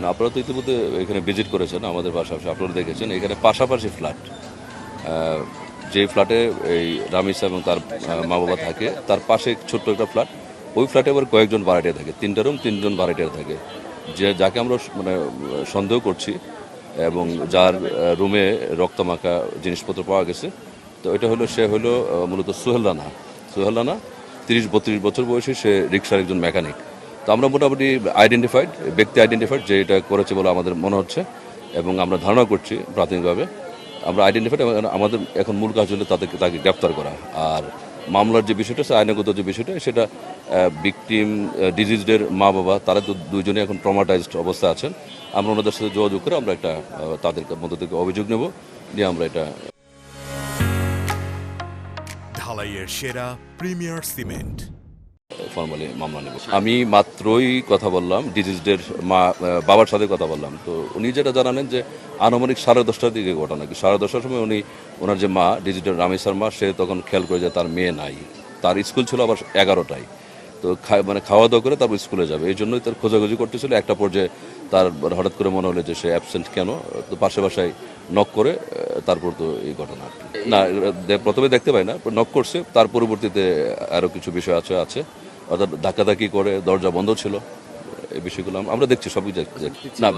না, আপনারা তো ইতিমধ্যে এখানে ভিজিট করেছেন আমাদের পাশাপাশি, আপনারা দেখেছেন এখানে পাশাপাশি ফ্ল্যাট। যে ফ্ল্যাটে এই রামিসা এবং তার মা বাবা থাকে তার পাশে ছোট্ট একটা ফ্ল্যাট। ওই ফ্ল্যাটে আবার কয়েকজন ভাড়াটিয়া থাকে, 3টা রুম, 3জন ভাড়াটিয়া থাকে। যাকে আমরা মানে সন্দেহ করছি এবং যার রুমে রক্তমাখা জিনিসপত্র পাওয়া গেছে, তো এটা হলো সে হলো মূলত সোহেল রানা। সোহেল রানা 30-32 বছর বয়সী, সে রিক্সার একজন মেকানিক। তো আমরা মোটামুটি ব্যক্তি আইডেন্টিফাইড যে এটা করেছে বলে আমাদের মনে হচ্ছে এবং আমরা ধারণা করছি প্রাথমিকভাবে আমরা আইডেন্টিফাইড। আমাদের এখন মূল কাজ হলো তাকে গ্রেপ্তার করা। আর মামলার যে বিষয়টা, আইনগত যে বিষয়টা, সেটা ভিকটিম ডিজিজদের মা বাবা তারা তো দুইজনে এখন ট্রমাটাইজড অবস্থা আছেন। আমরা ওনাদের সাথে যোগাযোগ করে আমরা একটা তাদের মধ্য থেকে অভিযোগ নেব, নিয়ে আমরা এটা ঢালাইয়ের সেরা প্রিমিয়ার সিমেন্ট ফর্মালি মামলা নেব। আমি মাত্রই কথা বললাম ডিজিজদের বাবার সাথে কথা বললাম। তো উনি যেটা জানালেন যে আনুমানিক 10:30টার দিকে ঘটনা, কি 10:30টার সময় ওনার যে মা ডিজিজদের রামিসার মা, সে তখন খেয়াল করে যে তার মেয়ে নাই। তার স্কুল ছিল আবার 11টায়। তো মানে খাওয়া দাওয়া করে তারপর স্কুলে যাবে, এই জন্যই তার খোঁজাখুঁজি করতেছিল। একটা পর্যায়ে তার হঠাৎ করে মনে হলো যে সে অ্যাবসেন্ট কেন, তো পাশে বাসায় নক করে তারপর তো এই ঘটনা না, প্রথমে দেখতে পাই না, নক করছে। তার পরবর্তীতে আরও কিছু বিষয় আছে অর্থাৎ ধাক্কাধাক্কি করে, দরজা বন্ধ ছিল, এই বিষয়গুলো আমরা দেখছি, সবই দেখছি। না,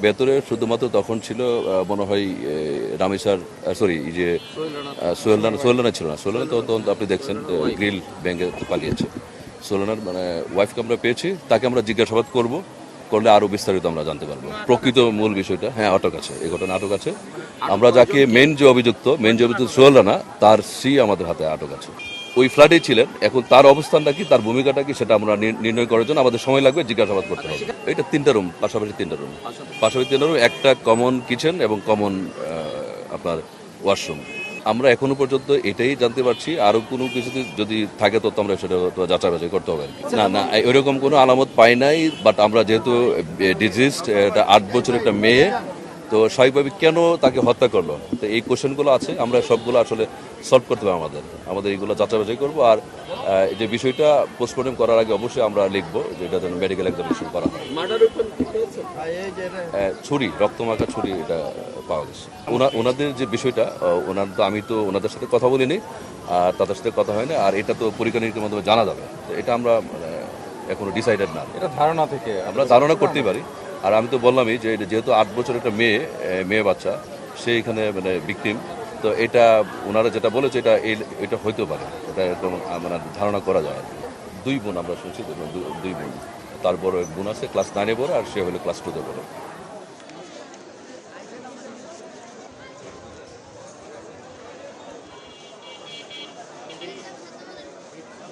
ভেতরে শুধুমাত্র তখন ছিল মনে হয় রামিসার, সরি, এই যে সোহেল রানা ছিল না। সোহেল রানা তখন আপনি দেখছেন গ্রিল ভেঙে পালিয়েছে। সোহেল মানে ওয়াইফকে আমরা পেয়েছি, তাকে আমরা জিজ্ঞাসাবাদ করলে আরো বিস্তারিত আমরা জানতে পারবো প্রকৃত মূল বিষয়টা। হ্যাঁ, আটক আছে, এই ঘটনা আটক আছে। আমরা যাকে মেন যে অভিযুক্ত সোহেল রানা, তার আমাদের হাতে আটক আছে। ওই ফ্ল্যাটেই ছিলেন। এখন তার অবস্থানটা কি, তার ভূমিকাটা কি, সেটা আমরা নির্ণয় করার জন্য আমাদের সময় লাগবে, জিজ্ঞাসাবাদ করতে হবে। এটা 3টা রুম, পাশাপাশি 3টা রুম, একটা কমন কিচেন এবং কমন আপনার ওয়াশরুম। আমরা এখনো পর্যন্ত এটাই জানতে পারছি, আরো কোনো কিছু যদি থাকে তো আমরা সেটা যাচাই বাছাই করতে হবে। না, এরকম কোনো আলামত পাই নাই। বাট আমরা যেহেতু ডিজিজড, এটা 8 বছর একটা মেয়ে, তো স্বাভাবিকভাবে কেন তাকে হত্যা করলো, তো এই কোশ্চেনগুলো আছে। আমরা সবগুলো আসলে সলভ করতে হবে, আমাদের এইগুলো যাচাই বাছাই করবো। আর যে বিষয়টা পোস্টমর্টম করার আগে অবশ্যই আমরা লিখবো যে এটা যেন মেডিকেল এক্সামিনেশন করা হয়। ছুরি, রক্তমাখা ছুরি, এটা পাওয়া গেছে। ওনাদের যে বিষয়টা, আমি তো ওনাদের সাথে কথা বলিনি, আর তাদের সাথে কথা হয়নি। আর এটা তো পরীক্ষা নিরীক্ষার মাধ্যমে জানা যাবে। তো এটা আমরা এখনো ডিসাইডেড না, এটা ধারণা থেকে আমরা ধারণা করতেই পারি। আর আমি তো বললামই যে যেহেতু 8 বছর একটা মেয়ে বাচ্চা, সে এখানে মানে ভিকটিম, তো এটা ওনারা যেটা বলেছে এটা হইতেও পারে, এটা একদম মানে ধারণা করা যায়। 2 বোন আমরা শুনছি, 2 বোন। তারপর এক বোন আছে ক্লাস 9-এ পড়ে, আর সে হলো ক্লাস 2-তে পড়ে।